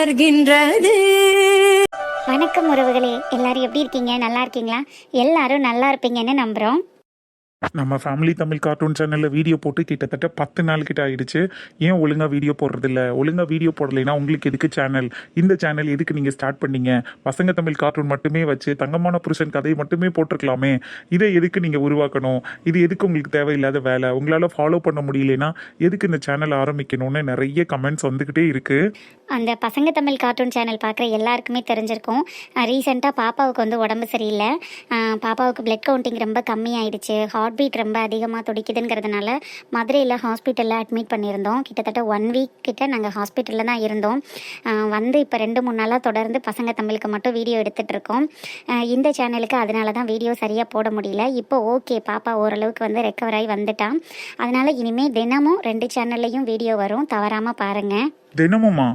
மலர்கின்றது. வணக்கம் உறவுகளே, எல்லாரும் எப்படி இருக்கீங்க? நல்லா இருக்கீங்களா? எல்லாரும் நல்லா இருப்பீங்கன்னு நம்புறோம். நம்ம ஃபேமிலி தமிழ் கார்ட்டூன் சேனலில் வீடியோ போட்டு கிட்டத்தட்ட 10 நாள் கிட்ட ஆயிடுச்சு. ஏன் ஒழுங்காக வீடியோ போடுறதில்ல? ஒழுங்காக வீடியோ போடலைன்னா உங்களுக்கு எதுக்கு சேனல்? இந்த சேனல் எதுக்கு நீங்கள் ஸ்டார்ட் பண்ணீங்க? பசங்க தமிழ் கார்ட்டூன் மட்டுமே வச்சு தங்கமான புருஷன் கதையை மட்டுமே போட்டிருக்கலாமே. இதை எதுக்கு நீங்கள் உருவாக்கணும்? இது எதுக்கு உங்களுக்கு தேவையில்லாத வேலை? உங்களால் ஃபாலோ பண்ண முடியலன்னா எதுக்கு இந்த சேனல் ஆரம்பிக்கணும்னு நிறைய கமெண்ட்ஸ் வந்துக்கிட்டே இருக்குது. அந்த பசங்க தமிழ் கார்ட்டூன் சேனல் பார்க்குற எல்லாருக்குமே தெரிஞ்சிருக்கும். ரீசெண்டாக பாப்பாவுக்கு வந்து உடம்பு சரியில்லை. பாப்பாவுக்கு பிளட் கவுண்டிங் ரொம்ப கம்மியாயிடுச்சு. ஹார்ட் பீட் ரொம்ப அதிகமாக துடிக்குதுங்கிறதுனால மதுரையில் ஹாஸ்பிட்டலில் அட்மிட் பண்ணியிருந்தோம். கிட்டத்தட்ட 1 வீக் கிட்ட நாங்கள் ஹாஸ்பிட்டலில் தான் இருந்தோம். வந்து இப்போ 2-3 நாளாக தொடர்ந்து பசங்க தமிழுக்கு மட்டும் வீடியோ எடுத்துகிட்டு இருக்கோம். இந்த சேனலுக்கு அதனால தான் வீடியோ சரியாக போட முடியல. இப்போ ஓகே, பாப்பா ஓரளவுக்கு வந்து ரெக்கவர் ஆகி வந்துட்டான். அதனால் இனிமேல் தினமும் 2 சேனல்லையும் வீடியோ வரும், தவறாமல் பாருங்கள். தினமுமா?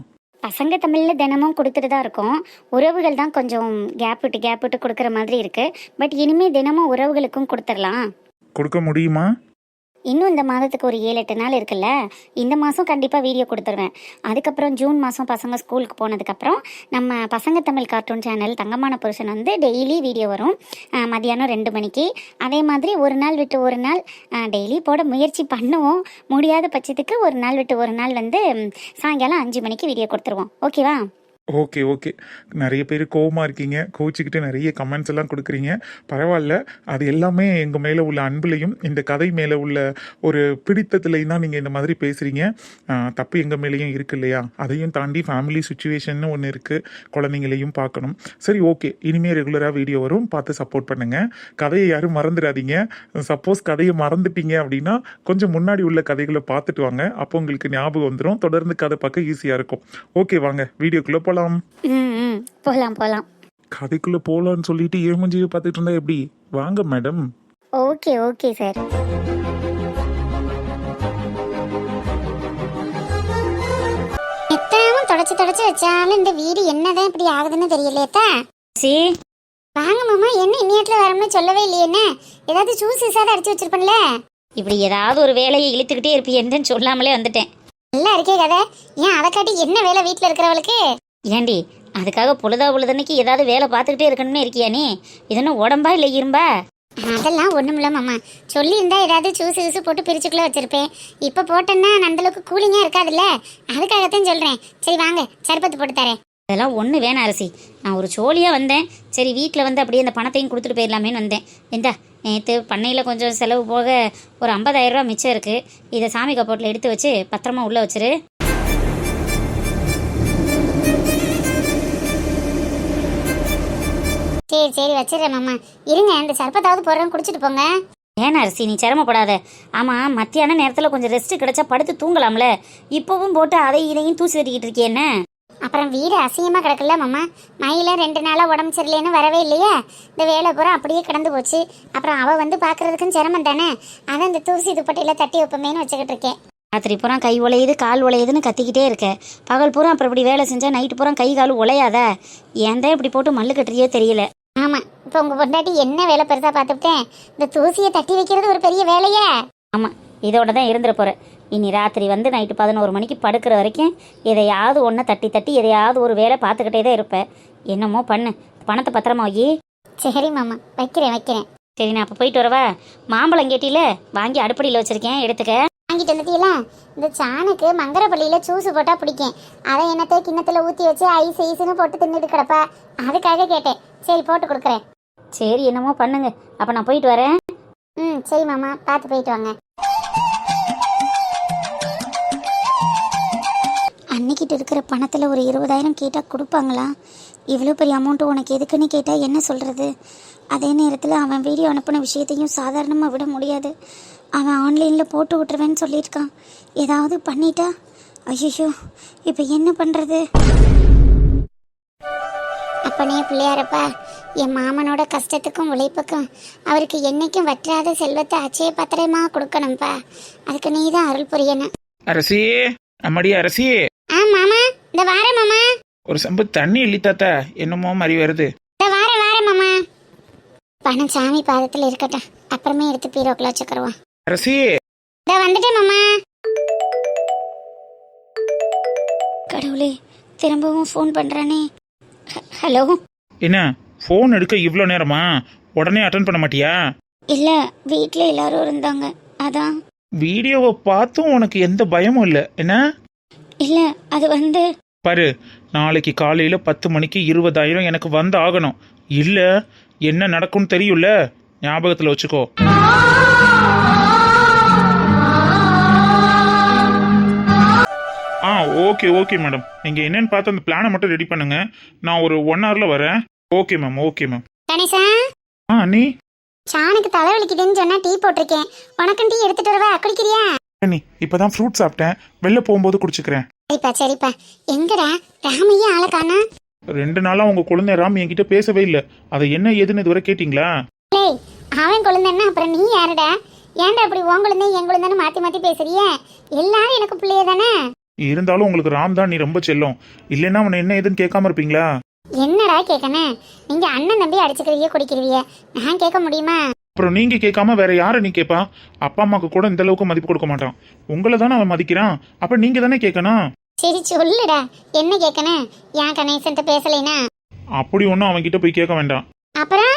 பசங்க தமிழில் தினமும் கொடுத்துட்டு தான் இருக்கோம். உறவுகள் தான் கொஞ்சம் கேப் விட்டு கொடுக்குற மாதிரி இருக்குது. பட் இனிமேல் தினமும் உறவுகளுக்கும் கொடுத்துடலாம். கொடுக்க முடியுமா? இன்னும் இந்த மாதத்துக்கு ஒரு 7-8 நாள் இருக்குல்ல, இந்த மாதம் கண்டிப்பாக வீடியோ கொடுத்துருவேன். அதுக்கப்புறம் ஜூன் மாதம் பசங்க ஸ்கூலுக்கு போனதுக்கப்புறம் நம்ம பசங்க தமிழ் கார்ட்டூன் சேனல் தங்கமான புருஷன் வந்து டெய்லி வீடியோ வரும், மதியானம் 2 மணிக்கு. அதே மாதிரி ஒரு நாள் விட்டு ஒரு நாள் டெய்லி போட முயற்சி பண்ணுவோம். முடியாத பட்சத்துக்கு ஒரு நாள் விட்டு ஒரு நாள் வந்து சாயங்காலம் 5 மணிக்கு வீடியோ கொடுத்துருவோம். ஓகேவா? Okay okay. நிறைய பேர் கோவமாக இருக்கீங்க, கோச்சிக்கிட்டு நிறைய கமெண்ட்ஸ் எல்லாம் கொடுக்குறீங்க. பரவாயில்ல, அது எல்லாமே எங்கள் மேலே உள்ள அன்புலையும் இந்த கதை மேலே உள்ள ஒரு பிடித்தத்துலையும் தான் நீங்கள் இந்த மாதிரி பேசுகிறீங்க. தப்பு எங்கள் மேலேயும் இருக்கு இல்லையா? அதையும் தாண்டி ஃபேமிலி சுச்சுவேஷன் ஒன்று இருக்குது, குழந்தைங்களையும் பார்க்கணும். சரி, ஓகே, இனிமேல் ரெகுலராக வீடியோ வரும், பார்த்து சப்போர்ட் பண்ணுங்கள். கதையை யாரும் மறந்துடாதீங்க. சப்போஸ் கதையை மறந்துட்டீங்க அப்படின்னா கொஞ்சம் முன்னாடி உள்ள கதைகளை பார்த்துட்டு வாங்க, அப்போ உங்களுக்கு ஞாபகம் வந்துடும், தொடர்ந்து கதை பார்க்க ஈஸியாக இருக்கும். ஓகே, வாங்க வீடியோக்குள்ளே போகலாம். போகலாம். கதைக்குள்ள போலான்னு சொல்லிட்டு ஏமஞ்சியை பார்த்துட்டு இருந்தா எப்படி? வாங்க மேடம். Okay sir. எத்தனை தொடச்சு வச்சாலும் இந்த வீடு என்னதான் இப்படி ஆகுதுன்னு தெரியலையேத்தா. வாங்க மாமா, என்ன இந்நேரத்துல வரணும்னு சொல்லவே இல்லையே? என்ன ஏதாவது ஜூஸ் ஏதாவது அடிச்சு வச்சிருப்பேன்ல? இப்படி ஏதாவது ஒரு வேலையை இழுத்துக்கிட்டே இருப்பீன்னு சொல்லாமலே வந்துட்டேன். நல்லா இருக்கே கதை. ஏன் அதை காட்டி என்ன வேலை வீட்டுல இருக்கிறவளுக்கு? ஏண்டி, அதுக்காக பொழுதன்னைக்கு ஏதாவது வேலை பார்த்துக்கிட்டே இருக்கணும்னு இருக்கியா நீ? இதென்ன உடம்பா இல்லை இரும்பா? அதெல்லாம் ஒண்ணுமில்ல மாமா, சொல்லியிருந்தா ஏதாவது ஜூஸ் போட்டு பிரிச்சுக்குள்ள வச்சிருப்பேன். இப்போ போட்டேன்னா அந்தளவுக்கு கூலிங்கா இருக்காதுல்ல, அதுக்காகத்தான் சொல்றேன். சரி வாங்க, சர்பத்து போட்டு தரேன். அதெல்லாம் ஒன்று வேணாம் அரசி, நான் ஒரு சோழியாக வந்தேன். சரி, வீட்டில் வந்து அப்படியே அந்த பணத்தையும் கொடுத்துட்டு போயிடலாமேன்னு வந்தேன். எந்தா, நேற்று பண்ணையில் கொஞ்சம் செலவு போக ஒரு 50,000 ரூபா மிச்சம் இருக்குது. இதை சாமி கப்போட்டில் எடுத்து வச்சு பத்திரமா உள்ளே வச்சிரு. சரி வச்சிடறேன் மாமா. இருங்க, இந்த சர்பத்தாவது போடுறேன், குடிச்சிட்டு போங்க. ஏன் அரிசி, நீ சிரமப்படாத. ஆமாம், மத்தியான நேரத்தில் கொஞ்சம் ரெஸ்ட் கிடைச்சா படுத்து தூங்கலாம்ல. இப்போவும் போட்டு இதையும் தூசி தட்டிக்கிட்டு இருக்கேன்னு. அப்புறம் வீடு அசிங்கமாக கிடக்குல்ல மாமா. மயில 2 நாளாக உடம்பு சரியில்லைன்னு வரவே இல்லையா? இந்த வேலை பூரா அப்படியே கிடந்து போச்சு. அப்புறம் அவள் வந்து பார்க்கறதுக்கும் சிரமம் தானே. அதான் இந்த தூசி துப்பட்டையில் தட்டி வைப்பமேன்னு வச்சுக்கிட்டு இருக்கேன். ராத்திரி பூரா கை உழையுது கால் உழையுதுன்னு கத்திக்கிட்டே இருக்கேன். பகல் பூரா அப்புறம் இப்படி வேலை செஞ்சால் நைட்டு பூரா கை கால் உழையாதா? ஏன் தான் இப்படி போட்டு மல்லு கட்டுறியோ தெரியல. ஆமாம், இப்போ உங்கள் பொண்டாட்டி என்ன வேலை பெருசாக பார்த்துக்கிட்டேன். இந்த தூசியை தட்டி வைக்கிறது ஒரு பெரிய வேலையே. ஆமாம், இதோட தான் இருந்துட போகிறேன். இனி ராத்திரி வந்து நைட்டு 11 மணிக்கு படுக்கிற வரைக்கும் எதையாவது ஒன்று தட்டி எதையாவது ஒரு வேலை பார்த்துக்கிட்டே தான் இருப்பேன். என்னமோ பண்ணு, பணத்தை பத்திரமா வை. சரி மாமா, வைக்கிறேன். சரி, நான் அப்போ போயிட்டு வரவா? மாம்பழம் கேட்டில, வாங்கி அடுப்படியில் வச்சுருக்கேன், எடுத்துக்க. வாங்கிட்டு வந்துட்டீங்களா? இந்த சாணுக்கு மங்கரப்பள்ளியில் ஜூஸ் போட்டால் பிடிக்கும். அதை என்னத்தை கிண்ணத்தில் ஊற்றி வச்சு ஐஸ்னு போட்டு தின்னுட்டு கிடப்பா. அதுக்காக கேட்டேன். சரி, போட்டு கொடுக்குறேன். சரி, என்னமோ பண்ணுங்க. அப்போ நான் போயிட்டு வரேன். சரி மாமா, பார்த்து போயிட்டு வாங்க. அன்னைக்கிட்ட இருக்கிற பணத்தில் ஒரு 20,000 கேட்டால் கொடுப்பாங்களா? இவ்வளோ பெரிய அமௌண்ட்டு உனக்கு எதுக்குன்னு கேட்டால் என்ன சொல்கிறது? அதே நேரத்தில் அவன் வீடியோ அனுப்பின விஷயத்தையும் சாதாரணமாக விட முடியாது. அவன் ஆன்லைனில் போட்டு விட்டுருவேன்னு சொல்லியிருக்கான். ஏதாவது பண்ணிட்டா ஐயோ, இப்போ என்ன பண்ணுறது? அப்பனே பிள்ளையாரப்பா, என் மாமனோட கஷ்டத்துக்கும் உழைப்புக்கும் அவருக்கு என்னைக்கும் வற்றாத செல்வத்தை அச்சய பத்திரமா கொடுக்கணும்ப்பா. அதுக்கு நீ தான் அருள் புரியணும். அரசி, அம்மாடி அரசி. மாமா, இந்த வாரேன் மாமா. ஒரு சம்பு தண்ணி இல்லித்தாத்தா, என்னமோ மாதிரி வருது. இந்த வாரேன் மாமா. பணம் சாமி பாதத்தில் இருக்கட்டும், அப்புறமே எடுத்து பீரோக்குள்ள வச்சுக்கிறோம். அரசி, வந்துட்டேன் மாமா. கடவுளே, திரும்பவும் ஃபோன் பண்றானே. ஹலோ. என்ன ஃபோன் எடுக்க இவ்வளோ நேரமா? உடனே அட்டன் பண்ண மாட்டியா? இல்ல, வீட்ல எல்லாரும் இருந்தாங்க, அதான். வீடியோவை பார்த்தும் உனக்கு எந்த பயமும் இல்லை என்ன? இல்ல, அது வந்து பாரு, நாளைக்கு காலையில் 10 மணிக்கு 20,000 எனக்கு வந்து ஆகணும். இல்லை என்ன நடக்கும்னு தெரியும்ல, ஞாபகத்தில் வச்சுக்கோ. ஓகே ஓகே மேடம், நீங்கள் என்னன்னு பார்த்து அந்த பிளானை மட்டும் ரெடி பண்ணுங்க. நான் ஒரு 1 hourல வரேன். Okay ma'am, okay ma'am. Ganesha, அண்ணி. சானுக்கு தலைவலிக்குதுன்னு சொன்னா டீ போட்டிருக்கேன். உனக்கும் டீ எடுத்துட்டு வரவா? குடிக்கிறியா? அண்ணி இப்பதான் ஃப்ரூட் சாப்பிட்டேன், வெளில போகும்போது குடிச்சுக்கிறேன். சரிப்பா சரிப்பா. எங்கடா ராமையே ஆளை காணா? 2 நாளா உங்க குழந்தை ராம் என்கிட்ட பேசவே இல்லை. அதை என்ன ஏதுன்னு இதுவரை கேட்டீங்களா? ஏய், அவன் குழந்தைன்னா அப்புறம் நீ யாருடா? ஏன்டா இப்படி உன் குழந்தை என் குழந்தைன்னு மாத்தி மாத்தி பேசுறிய? எல்லாரும் எனக்கு பிள்ளைய தானே. இருந்தாலும் உங்களுக்கு ராம் தான் நீ ரொம்ப செல்லம். இல்லைன்னா அவனை என்ன ஏதுன்னு கேட்காம இருப்பீங்களா? என்னடா கேட்கணும்? நீங்க அண்ணன் தம்பி அடிச்சுக்கிறீங்க குடிக்கிறீங்க, நான் கேட்க முடியுமா? அப்புறம் நீங்க கேட்காம வேற யாரை நீ கேட்பா? அப்பா அம்மாக்கு கூட இந்த அளவுக்கு மதிப்பு கொடுக்க மாட்டான். உங்களை தானே அவன் மதிக்கிறான். அப்ப நீங்க தானே கேட்கணும். சரி சொல்லுடா, என்ன கேட்கணும்? ஏன் கணேசன்ட்ட பேசலைனா? அப்படி ஒன்றும் அவன் கிட்ட போய் கேட்க வேண்டாம். அப்புறம்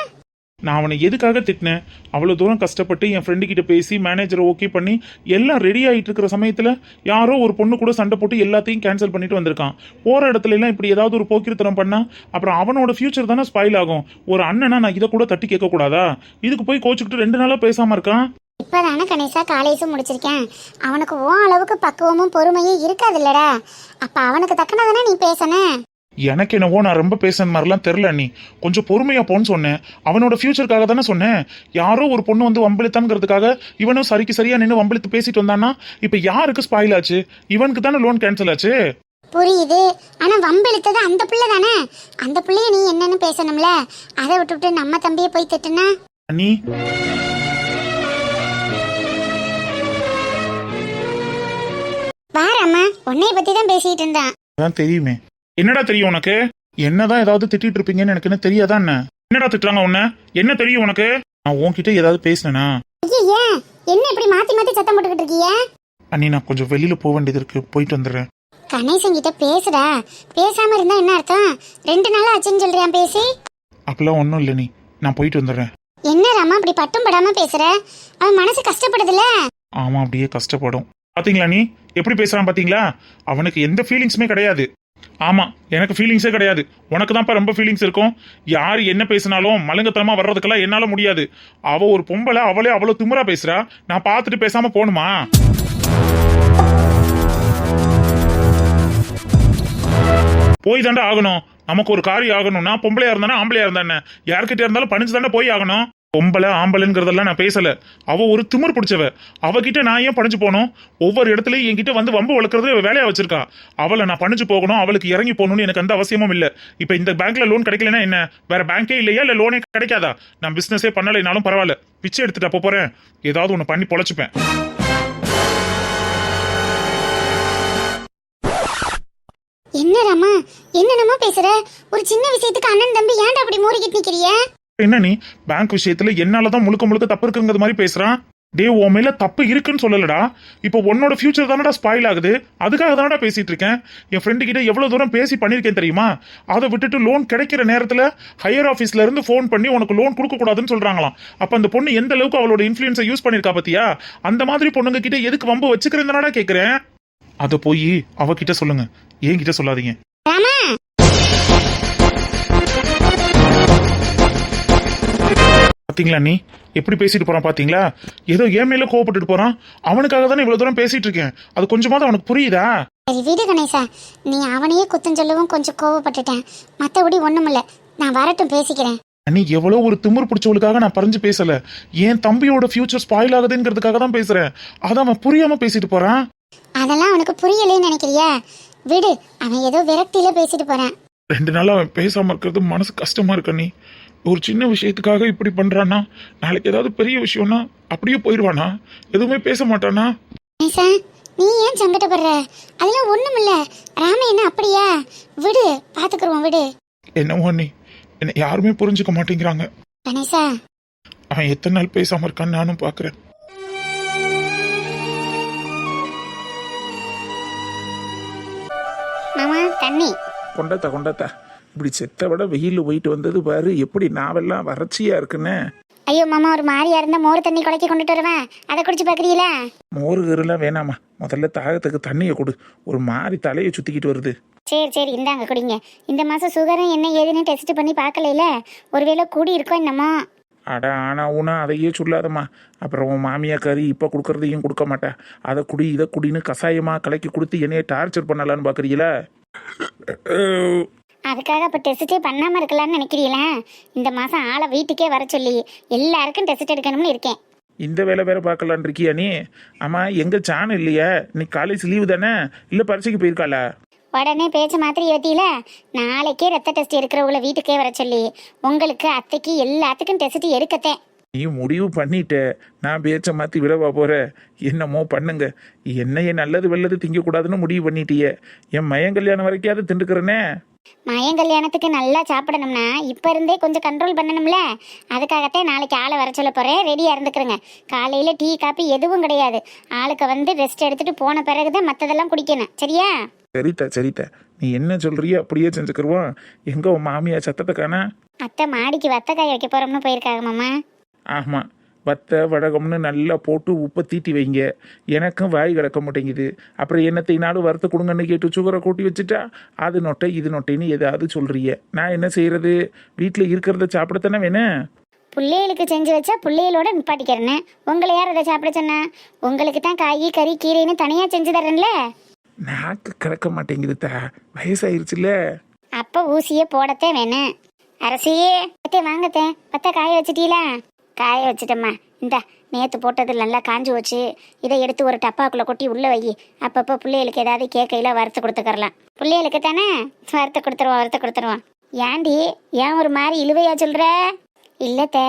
நான் அவனை எதுக்காக திட்டினேன்? அவ்வளோ தூரம் கஷ்டப்பட்டு என் ஃப்ரெண்டு கிட்ட பேசி மேனேஜரை ஓகே பண்ணி எல்லாம் ரெடி ஆகிட்டு இருக்கிற சமயத்தில் யாரோ ஒரு பொண்ணு கூட சண்டை போட்டு எல்லாத்தையும் கேன்சல் பண்ணிட்டு வந்திருக்கான். போகிற இடத்துல எல்லாம் இப்படி ஏதாவது ஒரு போக்கிரித்தனம் பண்ணா அப்புறம் அவனோட ஃபியூச்சர் தானே ஸ்பாயில் ஆகும். ஒரு அண்ணனா நான் இதை கூட தட்டி கேட்கக்கூடாதா? இதுக்கு போய் கோச்சுக்கிட்டு 2 நாளாக பேசாமல் இருக்கான். இப்பதானே கணேசா காலேஜும் முடிச்சிருக்கேன். அவனுக்கு ஓ அளவுக்கு பக்குவமும் பொறுமையும் இருக்காது இல்லடா. அப்ப அவனுக்கு தக்கனதானே நீ பேசணும். எனக்கு என்னவோ நான் ரொம்ப பேசுன மாதிரிலாம் தெரில. நீ கொஞ்சம் பொறுமையா போன்னு சொன்னேன். அவனோட ஃபியூச்சருக்காக தானே சொன்னேன். யாரோ ஒரு பொண்ணு வந்து வம்பிழுத்தாங்கிறதுக்காக இவனும் சரிக்கு சரியா நின்று வம்பிழுத்து பேசிட்டு வந்தான்னா இப்ப யாருக்கு ஸ்பாயில் ஆச்சு? இவனுக்கு தானே லோன் கேன்சல் ஆச்சு. புரியுது, ஆனா வம்பிழுத்தது அந்த பிள்ளை தானே. அந்த பிள்ளைய நீ என்னன்னு பேசணும்ல. அதை விட்டுவிட்டு நம்ம தம்பியை போய் திட்டுனா நீ வாரம்மா, உன்னைய பத்தி தான் பேசிட்டு இருந்தான். அதான் தெரியுமே. என்னடா தெரியும் உனக்கு? என்னதான் ஏதாவது திட்டிட்டு இருப்பீங்கன்னு எனக்கு என்ன தெரியாதா? என்ன என்னடா திட்டுறாங்க உன்ன? என்ன தெரியும் உனக்கு? நான் உன்கிட்ட ஏதாவது பேசினேனா? ஐயா, என்ன இப்படி மாத்தி மாத்தி சத்தம் போட்டுக்கிட்டு இருக்கீங்க? அண்ணி நான் கொஞ்சம் வெளியில போக வேண்டியது இருக்கு, போயிட்டு வந்துடுறேன். கணேசன் கிட்ட பேசுடா. பேசாம இருந்தா என்ன அர்த்தம்? 2 நாளா ஆச்சுன்னு சொல்றியான் பேசி. அப்பெல்லாம் ஒன்றும் இல்லை நீ, நான் போயிட்டு வந்துடுறேன். என்ன ராமா இப்படி பட்டும் படாம பேசுற? அவன் மனசு கஷ்டப்படுதுல. ஆமா அப்படியே கஷ்டப்படும். பாத்தீங்களா நீ எப்படி பேசுறான்? பாத்தீங்களா? அவனுக்கு எந்த ஃபீலிங்ஸுமே கிடையாது. ஆமா, எனக்கு ஃபீலிங்ஸே கிடையாது. உனக்கு தான்ப்பா ரொம்ப ஃபீலிங்ஸ் இருக்கும். யார் என்ன பேசினாலும் மலங்கத்தனமா வர்றதுக்கெல்லாம் என்னால முடியாது. அவ ஒரு பொம்பளை, அவளே அவ்வளவு திமிரா பேசுறா. நான் பார்த்துட்டு பேசாம போகணுமா? போய் தாண்டா ஆகணும். நமக்கு ஒரு காரியம் ஆகணும்னா பொம்பளையா இருந்தானே ஆம்பளையா இருந்தானே யார்கிட்ட இருந்தாலும் பணிச்சு தாண்டா போய் ஆகணும். பொம்பளை ஆம்பளைங்கிறதெல்லாம் நான் பேசல. அவ ஒரு திமிர் பிடிச்சவ. அவகிட்ட நான் ஏன் பணிச்சு போகணும்? ஒவ்வொரு இடத்துலயும் என்கிட்ட வந்து வம்பு வளர்க்கறது வேலையா வச்சிருக்கா. அவளை நான் பணிச்சு போகணும், அவளுக்கு இறங்கி போகணும்னு எனக்கு எந்த அவசியமும் இல்ல. இப்ப இந்த பேங்க்ல லோன் கிடைக்கலன்னா என்ன, வேற பேங்கே இல்லையா? இல்ல லோனே கிடைக்காதா? நான் பிசினஸே பண்ணலைனாலும் பரவாயில்ல, பிச்சை எடுத்துட்டு போறேன். ஏதாவது ஒண்ணு பண்ணி பொழைச்சுப்பேன். என்ன ராமா, என்னென்னமோ பேசுற? ஒரு சின்ன விஷயத்துக்கு அண்ணன் தம்பி ஏன்டா அப்படி மூறிக்கிட்டு நிக்கிறிய? என்ன நீ பேங்க் விஷயத்துல என்னாலதான் முழுக்க முழுக்க தப்பு இருக்குங்கிற மாதிரி பேசுறான். டே, உன் மேல தப்பு இருக்குன்னு சொல்லலடா. இப்போ உன்னோட ஃபியூச்சர் தானடா ஸ்பாயில் ஆகுது. அதுக்காக தானடா பேசிட்டு இருக்கேன். என் ஃப்ரெண்டு கிட்ட எவ்வளவு தூரம் பேசி பண்ணிருக்கேன் தெரியுமா? அதை விட்டுட்டு லோன் கிடைக்கிற நேரத்துல ஹையர் ஆபீஸ்ல இருந்து போன் பண்ணி உனக்கு லோன் கொடுக்க கூடாதுன்னு சொல்றாங்களாம். அப்ப அந்த பொண்ணு எந்த அளவுக்கு அவளோட இன்ஃபுளுன்ஸை யூஸ் பண்ணிருக்கா பாத்தியா? அந்த மாதிரி பொண்ணுங்க கிட்ட எதுக்கு வம்பு வச்சுக்கிறேன்டா கேக்குறேன். அத போய் அவகிட்ட சொல்லுங்க, என்கிட்ட சொல்லாதீங்க. ராமா, பாத்தீங்களா நீ எப்படி பேசிட்டு போறான்? பாத்தீங்களா? ஏதோ என் மேல கோவப்பட்டுட்டு போறான். அவனுக்காக தானே இவ்வளவு தூரம் பேசிட்டு இருக்கேன். அது கொஞ்சமாவது அவனுக்கு புரியுதா? சரி வீடு கணேசா, நீ அவனையே குத்தம் சொல்லவும் கொஞ்சம் கோவப்பட்டுட்டேன். மத்தபடி ஒண்ணுமில்ல, நான் வரட்டும் பேசிக்கிறேன். நீ எவ்வளவு ஒரு திமிர் பிடிச்சவளுக்காக நான் பறிஞ்சு பேசல. என் தம்பியோட ஃபியூச்சர் ஸ்பாயில் ஆகுதுங்கிறதுக்காக தான் பேசுறேன். அதை அவன் புரியாம பேசிட்டு போறான். அதெல்லாம் அவனுக்கு புரியலைன்னு நினைக்கிறியா? விடு, அவன் ஏதோ விரக்தியில பேசிட்டு போறான். 2 நாளா அவன் பேசாம இருக்கிறது மனசு கஷ்டமா இருக்க. நீ ஒரு சின்ன விஷயத்துக்காக இப்படி பண்றானா? நாளைக்கு ஏதாவது பெரிய விஷயம்னா அப்படியே போயிடுவானா? எதுவுமே பேச மாட்டானா? கணேசா, நீ ஏன் சங்கடப்படுற? அதெல்லாம் ஒண்ணுமில்ல. ராம என்ன அப்படியா? விடு, பாத்துக்குருவோம், விடு. என்னவோ நீ என்ன யாருமே புரிஞ்சுக்க மாட்டேங்கிறாங்க. கணேசா, அவன் எத்தனை நாள் பேசாம இருக்கான்னு நானும் பாக்குறேன். மாமா தண்ணி. கொண்டாத்தா கொண்டாத்தா. இப்படி செத்த விட வெயிலில் போயிட்டு வந்தது பாரு, எப்படி நாவெல்லாம் வறட்சியா இருக்குன்னு. ஐயோ மாமா, ஒரு மாதிரியா இருந்தா மோர் தண்ணி குலைக்கி கொண்டுட்டு வருவேன், அதை குடிச்சு பாக்குறீங்களா? மோரு கருலாம் வேணாமா, முதல்ல தாகத்துக்கு தண்ணியை கொடு. ஒரு மாதிரி தலையை சுத்திக்கிட்டு வருது. சரி சரி, இந்தாங்க குடிங்க. இந்த மாசம் சுகரும் என்ன ஏதுன்னு டெஸ்ட் பண்ணி பார்க்கல, ஒருவேளை கூடி இருக்கோ என்னமோ. அட ஆனா ஊனா அதையே சொல்லாதம்மா. அப்புறம் உன் மாமியா கறி இப்போ கொடுக்கறதையும் கொடுக்க மாட்டேன். அதை குடி இதை குடின்னு கஷாயமா கலக்கி கொடுத்து என்னைய டார்ச்சர் பண்ணலான்னு பார்க்குறீங்களா? அதுக்காக இப்போ டெஸ்ட்டே பண்ணாமல் இருக்கலாம்னு நினைக்கிறீங்களா? இந்த மாதம் ஆளை வீட்டுக்கே வர சொல்லி எல்லாருக்கும் டெஸ்ட் எடுக்கணும்னு இருக்கேன். இந்த வேலை வேற பார்க்கலான் இருக்கியா நீ? ஆமா, எங்க சாணம் இல்லையா? நீ காலேஜ் லீவு தானே, இல்லை பரீட்சைக்கு போயிருக்காளா? உடனே பேச்ச மாத்திரை ஏற்றியில நாளைக்கே ரத்த டெஸ்ட் எடுக்கிறவங்கள வீட்டுக்கே வர சொல்லி உங்களுக்கு அத்தைக்கு எல்லாத்துக்கும் டெஸ்ட் எடுக்கத்தேன். நீ முடிவு பண்ணிட்ட, நான் பேச்ச மாற்றி விடவா போற? என்னமோ பண்ணுங்க. என்னைய நல்லது வெள்ளது திங்கக்கூடாதுன்னு முடிவு பண்ணிட்டியே. என் மயன் கல்யாணம் வரைக்காவது திண்டுக்கிறனே. மயன் கல்யாணத்துக்கு நல்லா சாப்பிடணும்னா இப்போ இருந்தே கொஞ்சம் கண்ட்ரோல் பண்ணணும்ல. அதுக்காகத்தான் நாளைக்கு ஆளை வர சொல்ல போகிறேன், ரெடியாக இருந்துக்கிறேங்க. காலையில் டீ காப்பி எதுவும் கிடையாது. ஆளுக்கு வந்து ரெஸ்ட் எடுத்துகிட்டு போன பிறகு தான் மற்றதெல்லாம் குடிக்கணும், சரியா? சரித்தா சரித்தா, நீ என்ன சொல்றியோ அப்படியே செஞ்சுக்கிருவோம். எங்க உன் மாமியா சத்தத்தை காணா? அத்தை மாடிக்கு வத்தக்காய் வைக்க போகிறோம்னு போயிருக்காங்க மாமா. ஆமாம், வத்த வடகம்னு நல்லா போட்டு உப்பை தீட்டி வைங்க. எனக்கும் வாய் கிடக்க மாட்டேங்குது. அப்புறம் என்னத்தைனாலும் வறுத்து கொடுங்கன்னு கேட்டு சுகரை கூட்டி வச்சுட்டா அது நொட்டை இது நொட்டைன்னு ஏதாவது சொல்றிய. நான் என்ன செய்யறது? வீட்டில் இருக்கிறத சாப்பிடத்தானே வேணும். பிள்ளைகளுக்கு செஞ்சு வச்சா பிள்ளைகளோட நிப்பாட்டிக்கிறேன்னு உங்களை யார் அதை சாப்பிட சொன்னா? உங்களுக்கு தான் காய் கறி கீரைன்னு தனியாக செஞ்சு தரேன்ல. நாக்கு கிடக்க மாட்டேங்குதுதா, வயசாயிருச்சுல்ல. அப்போ ஊசியே போடத்தே வேணும். அரசியே வாங்கத்தே, பத்த காய வச்சிட்டீங்களா? காய வச்சுட்டம்மா. இந்த நேற்று போட்டது நல்லா காஞ்சி வச்சு இதை எடுத்து ஒரு டப்பாக்குள்ளே கொட்டி உள்ளே வை. அப்பப்போ பிள்ளைகளுக்கு ஏதாவது கேக்கையில் வறுத்து கொடுத்துக்கறலாம். பிள்ளைகளுக்கு தானே வறுத்து கொடுத்துருவோம். ஏண்டி ஏன் ஒரு மாதிரி இழுவையா சொல்கிற? இல்லைத்த,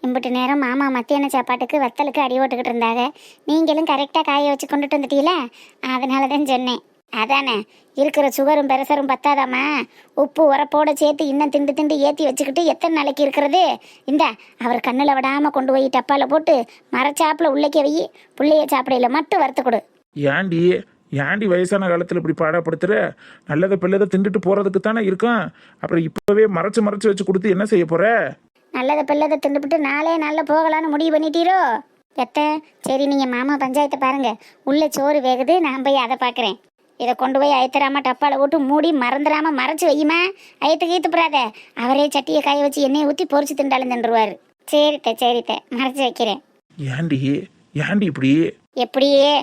இம்பிட்டு நேரம் மாமா மத்தியான சாப்பாட்டுக்கு வத்தலுக்கு அடி ஓட்டுக்கிட்டு இருந்தாங்க. நீங்களும் கரெக்டாக காய வச்சு கொண்டுட்டு வந்துட்டீங்களா? அதனால தான் சொன்னேன். அதானே, இருக்கிற சுகரும் பெருசரும் பத்தாதாம்மா, உப்பு உரப்போட சேர்த்து இன்னும் திண்டு ஏற்றி வச்சுக்கிட்டு எத்தனை நாளைக்கு இருக்கிறது? இந்தா அவர் கண்ணில் விடாமல் கொண்டு போய் டப்பாவில் போட்டு மரச்சாப்பில் உள்ளக்கே வை. பிள்ளைய சாப்பிடையில மட்டும் வறுத்து கொடு. ஏண்டி வயசான காலத்தில் இப்படி பாடப்படுத்துற? நல்லதை பிள்ளதை திண்டுட்டு போகிறதுக்கு தானே இருக்கும். அப்புறம் இப்போவே மறைச்சு வச்சு கொடுத்து என்ன செய்ய போகிற? நல்லதை பிள்ளதை திண்டுபிட்டு நாளே நாளில் போகலான்னு முடிவு பண்ணிட்டீரோ? சரி, நீங்கள் மாமா பஞ்சாயத்தை பாருங்கள். உள்ள சோறு வேகுது, நான் போய் அதை பார்க்குறேன். இதை கொண்டு போய் அயத்துறாம டப்பாவில் போட்டு மூடி மறந்துடாம மறைச்சு வையுமா. அயத்துக்கு ஈத்துப்படாத. அவரே சட்டியை காய வச்சு எண்ணெயை ஊற்றி பொறிச்சு திண்டாலும் தின்றுவார். சரித்த மறைச்சு வைக்கிறேன். ஏண்டி இப்படி? எப்படியே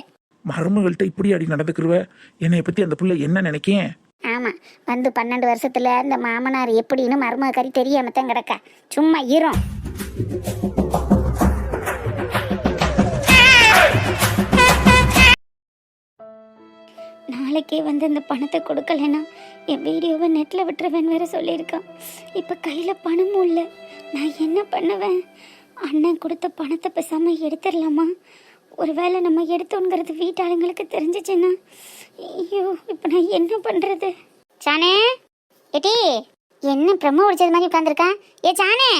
மருமகள்கிட்ட இப்படி அடி நடந்துக்கிருவ? என்னை பற்றி அந்த பிள்ளை என்ன நினைக்கேன்? ஆமாம், வந்து 12 வருஷத்துல இந்த மாமனார் எப்படின்னு மருமக கறி தெரியாம தான் கிடக்கா. சும்மா ஈரும். நாளைக்கே வந்து இந்த பணத்தை கொடுக்கலன்னா என் வீடியோவை நெட்டில் விட்டுருவேன்னு வேற சொல்லியிருக்கான். இப்போ கையில் பணமும் இல்லை. நான் என்ன பண்ணுவேன்? அண்ணன் கொடுத்த பணத்தை பேசாமல் எடுத்துடலாமா? ஒருவேளை நம்ம எடுத்தோங்கிறது வீட்டாளுங்களுக்கு தெரிஞ்சிச்சுன்னா ஐயோ, இப்போ நான் என்ன பண்ணுறது? சானே ஏட்டி, என்ன பிரம்ம உடிச்சது மாதிரி உட்காந்துருக்கான்? ஏ சானே,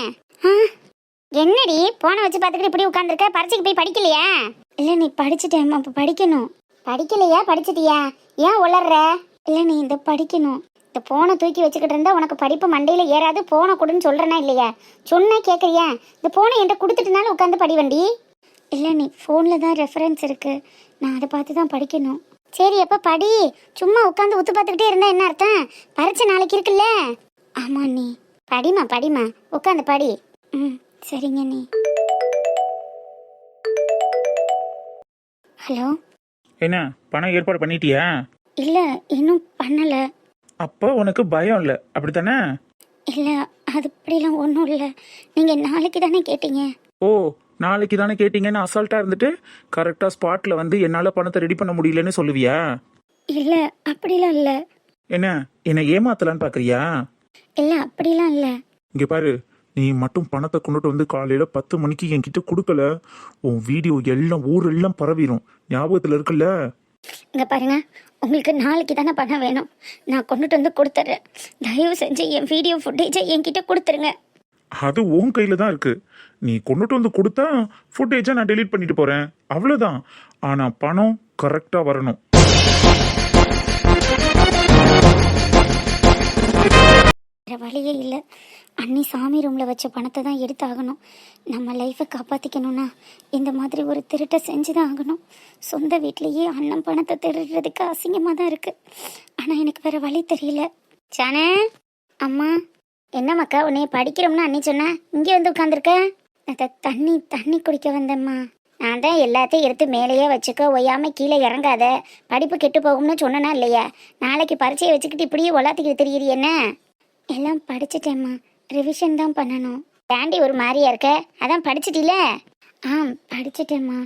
என்னடி போனை வச்சு பார்த்துக்கிட்டு இப்படி உட்காந்துருக்க? பரீட்சைக்கு போய் படிக்கலையா? இல்லை, நீ படிச்சுட்டேம்மா, இப்போ படிக்கணும். படிக்கலையா? படிச்சிட்டியா? ஏன் உளர்ற? இல்லை, நீ இந்த படிக்கணும். இந்த போனை தூக்கி வச்சுக்கிட்டு இருந்தா உனக்கு படிப்பு மண்டையில் ஏறாது. போனை கொடுன்னு சொல்கிறேனா இல்லையா? சொன்னா கேட்குறியா? இந்த போனை என்கிட்ட கொடுத்துட்டுனாலும் உட்காந்து படி வண்டி. இல்லை, நீ ஃபோனில் தான் ரெஃபரன்ஸ் இருக்குது, நான் அதை பார்த்து தான் படிக்கணும். சரி, அப்போ படி. சும்மா உட்காந்து ஒத்து பார்த்துக்கிட்டே இருந்தா என்ன அர்த்தம்? பரீட்சை நாளைக்கு இருக்குல்ல? ஆமாம், நீ படிமா உட்காந்து படி. சரிங்க நீ. ஹலோ, என்ன பணம் ஏற்பாடு பண்ணிட்டியா? இல்லை, இன்னும் பண்ணலை. அப்போ உனக்கு பயம் இல்லை அப்படித்தானே? இல்லை, அது அப்படிலாம் ஒன்றும் இல்லை. நீங்கள் நாளைக்கு தானே கேட்டீங்க. ஓ, நாளைக்கு தானே கேட்டீங்கன்னு அசால்ட்டாக இருந்துட்டு கரெக்டாக ஸ்பாட்டில் வந்து என்னால் பணத்தை ரெடி பண்ண முடியலன்னு சொல்லுவியா? இல்லை, அப்படிலாம் இல்லை. என்னை ஏமாத்தலான்னு பார்க்குறியா? இல்லை, அப்படிலாம் இல்லை. இங்கே பாரு, நீ மட்டும் பணத்தை கொண்டுட்டு வந்து காலையில் 10 மணிக்கு என்கிட்ட கொடுக்கல, உன் வீடியோ எல்லாம் ஊரெல்லாம் பரவிடும். ஞாபகத்தில் இருக்குல்ல? இங்கே பாருங்க, உங்களுக்கு நாளைக்கு தானே பணம் வேணும். நான் கொண்டுட்டு வந்து கொடுத்துட்றேன். தயவு செஞ்சு என் வீடியோ ஃபுட்டேஜை என்கிட்ட கொடுத்துருங்க. அது உன் கையில் தான் இருக்கு. நீ கொண்டுட்டு வந்து கொடுத்தா ஃபுட்டேஜை நான் டெலீட் பண்ணிட்டு போகிறேன், அவ்வளோதான். ஆனால் பணம் கரெக்டாக வரணும். வழியே இல்லை. அண்ணி சாமி ரூமில் வச்ச பணத்தை தான் எடுத்தாகணும். நம்ம லைஃப்பை காப்பாற்றிக்கணும்னா இந்த மாதிரி ஒரு திருட்டை செஞ்சு தான் ஆகணும். சொந்த வீட்லேயே அண்ணன் பணத்தை திருடுறதுக்கு அசிங்கமாக தான் இருக்குது. ஆனால் எனக்கு வேறு வழி தெரியல. சானே அம்மா, என்னம்மாக்கா உன்னை படிக்கிறோம்னு அண்ணி சொன்னா இங்கே வந்து உட்காந்துருக்க? தண்ணி குடிக்க வந்தேம்மா. நான் தான் எல்லாத்தையும் எடுத்து மேலேயே வச்சுக்க, ஒய்யாமல் கீழே இறங்காத, படிப்பு கெட்டு போகும்னு சொன்னனா இல்லையா? நாளைக்கு பரீட்சையை வச்சுக்கிட்டு இப்படியே ஒலாத்திக்கிட்டு தெரியுது என்ன? எல்லாம் படிச்சுட்டேம்மா, ரிவிஷன் தான் பண்ணணும். ஏண்டி ஒரு மாதிரியா இருக்க? அதான் படிச்சிட்டில? படிச்சுட்டேம்மா.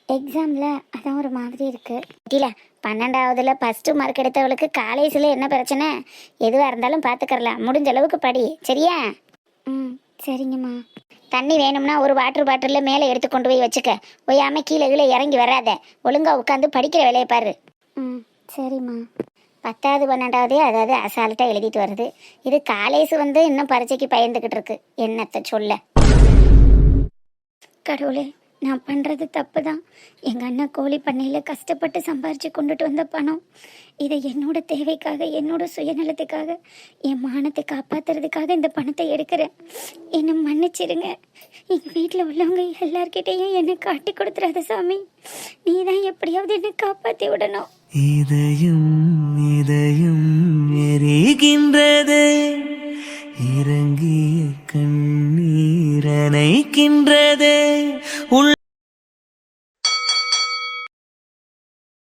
எக்ஸாமில் அதான் ஒரு மாதிரி இருக்கு. இல்லை 12ஆவதுல ஃபஸ்ட்டு மார்க் எடுத்தவளுக்கு காலேஜில் என்ன பிரச்சனை? எதுவாக இருந்தாலும் பார்த்துக்கறலாம், முடிஞ்ச அளவுக்கு படி, சரியா? சரிங்கம்மா. தண்ணி வேணும்னா ஒரு வாட்டர் பாட்டிலில் மேலே எடுத்து கொண்டு போய் வச்சுக்க, ஒய்யாமல் கீழே இறங்கி வராத, ஒழுங்காக உட்காந்து படிக்கிற வேலையை பாரு. சரிம்மா. 10வது 12ஆவதே அதாவது அசால்ட்டாக எழுதிட்டு வருது. இது காலேஜ் வந்து இன்னும் பரீட்சைக்கு பயந்துக்கிட்டு இருக்கு. என்னத்தை சொல்ல? கடவுளே, நான் பண்ணுறது தப்பு தான். எங்கள் அண்ணன் கோழி பண்ணையில் கஷ்டப்பட்டு சம்பாரித்து கொண்டுட்டு வந்த பணம், இதை என்னோட தேவைக்காக, என்னோட சுயநலத்துக்காக, என் மானத்தை காப்பாற்றுறதுக்காக இந்த பணத்தை எடுக்கிறேன். என்னை மன்னிச்சிருங்க. எங்கள் வீட்டில் உள்ளவங்க எல்லார்கிட்டையும் என்னை காட்டி கொடுத்துறாத சாமி. நீ தான் எப்படியாவது என்னை காப்பாற்றி விடணும். இதயம் எரிகின்றது